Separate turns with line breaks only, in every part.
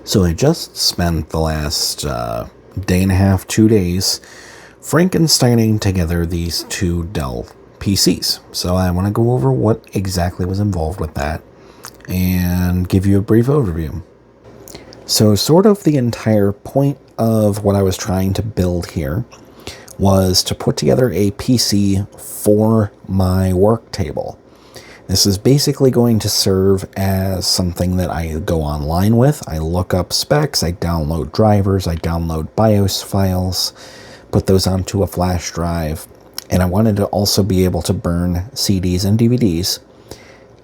So I just spent the last day and a half, 2 days, Frankensteining together these two Dell PCs. So I want to go over what exactly was involved with that and give you a brief overview. So sort of the entire point of what I was trying to build here was to put together a PC for my work table. This is basically going to serve as something that I go online with. I look up specs, I download drivers, I download BIOS files, put those onto a flash drive, and I wanted to also be able to burn CDs and DVDs,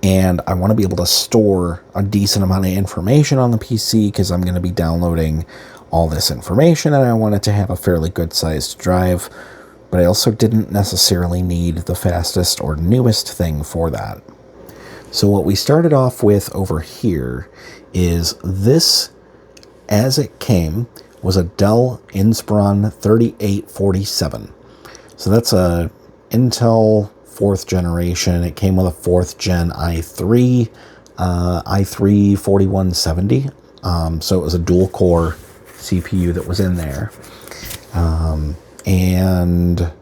and I want to be able to store a decent amount of information on the PC because I'm going to be downloading all this information, and I wanted to have a fairly good sized drive, but I also didn't necessarily need the fastest or newest thing for that. So what we started off with over here is this, as it came, was a Dell Inspiron 3847. So that's a Intel 4th generation. It came with a 4th gen i3, i3 4170. So it was a dual core CPU that was in there. And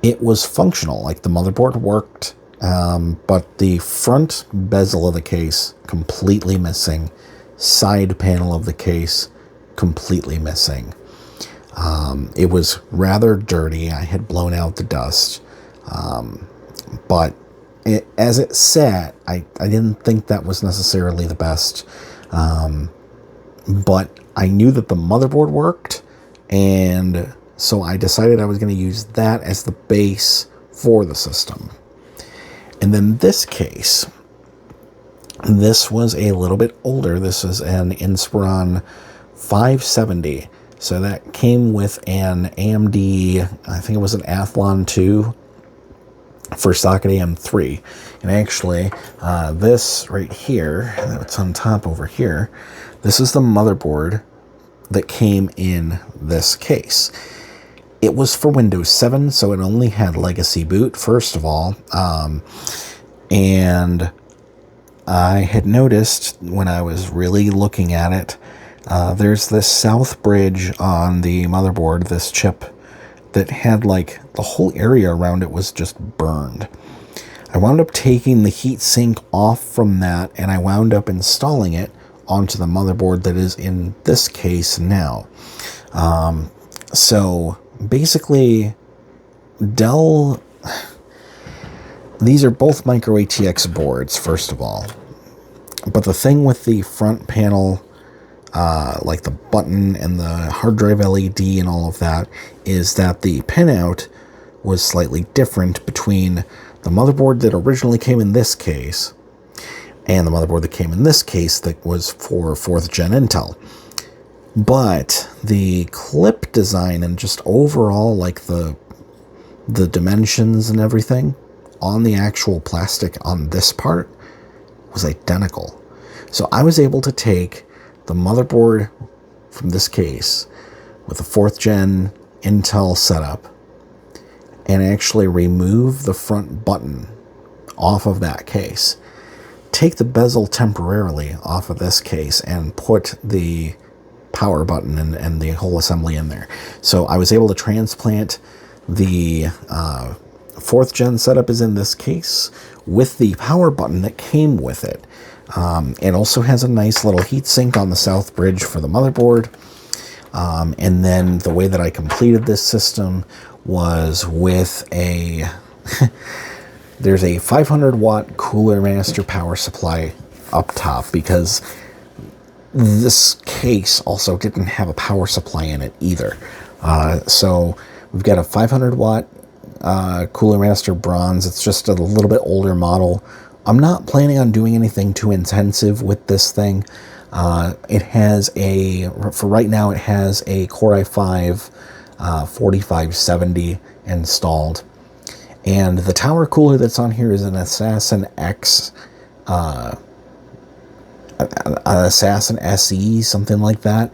it was functional, like the motherboard worked. But the front bezel of the case, completely missing. Side panel of the case, completely missing. It was rather dirty. I had blown out the dust. But as it sat, I didn't think that was necessarily the best. But I knew that the motherboard worked, and so I decided I was going to use that as the base for the system. And then this case, this was a little bit older. This is an Inspiron 570. So that came with an AMD, I think it was an Athlon 2 for socket AM3. And actually, this right here, that's on top over here, this is the motherboard that came in this case. It was for Windows 7, so it only had legacy boot, first of all. And I had noticed when I was really looking at it, there's this south bridge on the motherboard, this chip, that had like the whole area around it was just burned. I wound up taking the heatsink off from that, and I wound up installing it onto the motherboard that is in this case now. So basically, Dell, these are both micro ATX boards, first of all. But the thing with the front panel, like the button and the hard drive LED and all of that, is that the pinout was slightly different between the motherboard that originally came in this case and the motherboard that came in this case that was for 4th gen Intel. But the clip design and just overall, like the dimensions and everything on the actual plastic on this part was identical. So I was able to take the motherboard from this case with a 4th gen Intel setup and actually remove the front button off of that case, take the bezel temporarily off of this case, and put the power button and the whole assembly in there. So I was able to transplant the 4th gen setup is in this case with the power button that came with it. It also has a nice little heatsink on the south bridge for the motherboard. And then the way that I completed this system was with a there's a 500 watt Cooler Master power supply up top, because this case also didn't have a power supply in it either. So we've got a 500 watt Cooler Master bronze. It's just a little bit older model. I'm not planning on doing anything too intensive with this thing. It has for right now, it has a Core i5 4570 installed. And the tower cooler that's on here is an Assassin X, Assassin SE, something like that,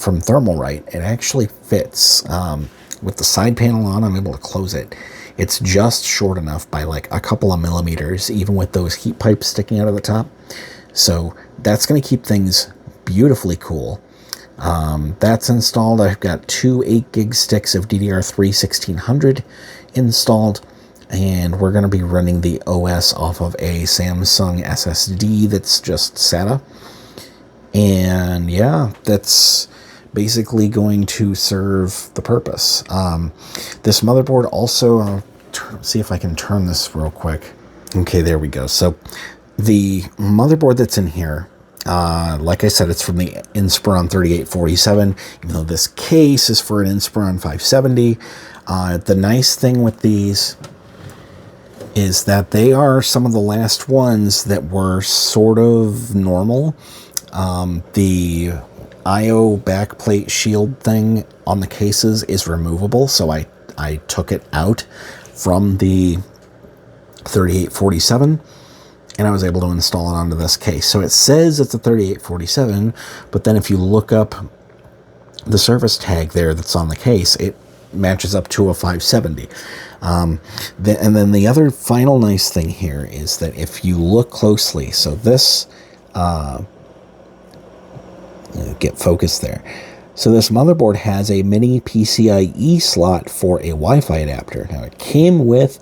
from Thermalright. It actually fits. With the side panel on, I'm able to close it. It's just short enough by like a couple of millimeters, even with those heat pipes sticking out of the top. So that's going to keep things beautifully cool. That's installed. I've got two 8 gig sticks of DDR3 1600 installed, and we're going to be running the OS off of a Samsung SSD that's just SATA. And yeah, that's basically going to serve the purpose. This motherboard also, I'll see if I can turn this real quick. Okay, there we go. So the motherboard that's in here, like I said, it's from the Inspiron 3847, even though this case is for an Inspiron 570. The nice thing with these is that they are some of the last ones that were sort of normal. The IO backplate shield thing on the cases is removable, so I took it out from the 3847, and I was able to install it onto this case. So it says it's a 3847, but then if you look up the service tag there that's on the case, it matches up to a 570. And then the other final nice thing here is that if you look closely, so this, get focused there. So this motherboard has a mini PCIe slot for a Wi-Fi adapter. Now it came with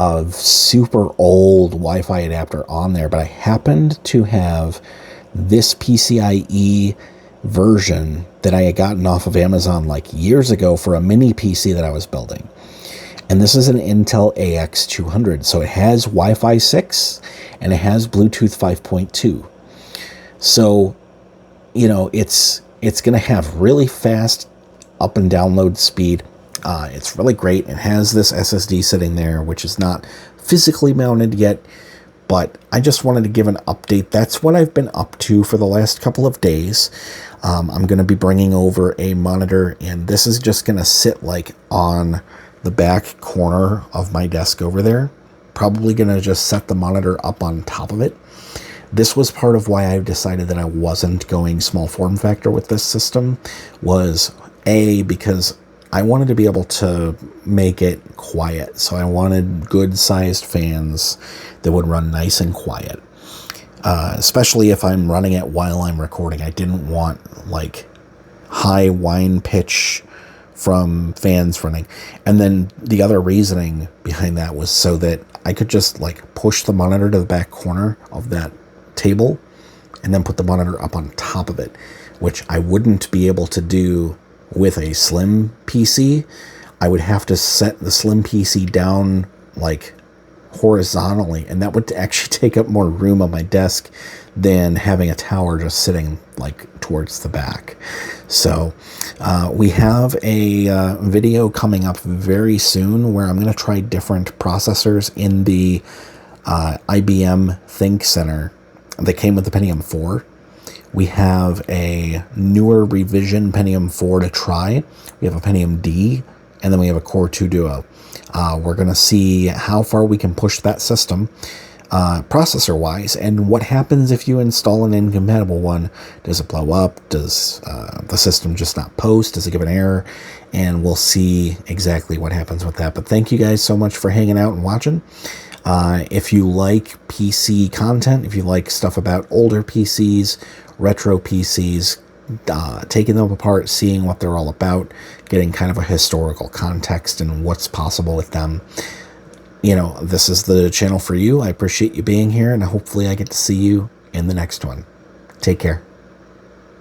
a super old Wi-Fi adapter on there, but I happened to have this PCIe version that I had gotten off of Amazon like years ago for a mini PC that I was building. And this is an Intel AX200. So it has Wi-Fi 6 and it has Bluetooth 5.2. So, you know, it's going to have really fast up and download speed. It's really great. It has this SSD sitting there, which is not physically mounted yet, but I just wanted to give an update. That's what I've been up to for the last couple of days. I'm going to be bringing over a monitor, and this is just going to sit like on the back corner of my desk over there. Probably going to just set the monitor up on top of it. This was part of why I've decided that I wasn't going small form factor with this system, was A, because I wanted to be able to make it quiet. So I wanted good sized fans that would run nice and quiet. Especially if I'm running it while I'm recording. I didn't want like high whine pitch from fans running. And then the other reasoning behind that was so that I could just like push the monitor to the back corner of that table and then put the monitor up on top of it, which I wouldn't be able to do with a slim PC. I would have to set the slim PC down like horizontally, and that would actually take up more room on my desk than having a tower just sitting like towards the back. So we have a video coming up very soon where I'm going to try different processors in the IBM Think Center that came with the Pentium 4. We have a newer revision Pentium 4 to try. We have a Pentium D, and then we have a Core 2 Duo. We're going to see how far we can push that system processor-wise, and what happens if you install an incompatible one. Does it blow up? Does the system just not post? Does it give an error? And we'll see exactly what happens with that. But thank you guys so much for hanging out and watching. If you like PC content, if you like stuff about older PCs, retro PCs, taking them apart, seeing what they're all about, getting kind of a historical context and what's possible with them, you know, this is the channel for you. I appreciate you being here, and hopefully I get to see you in the next one. Take care.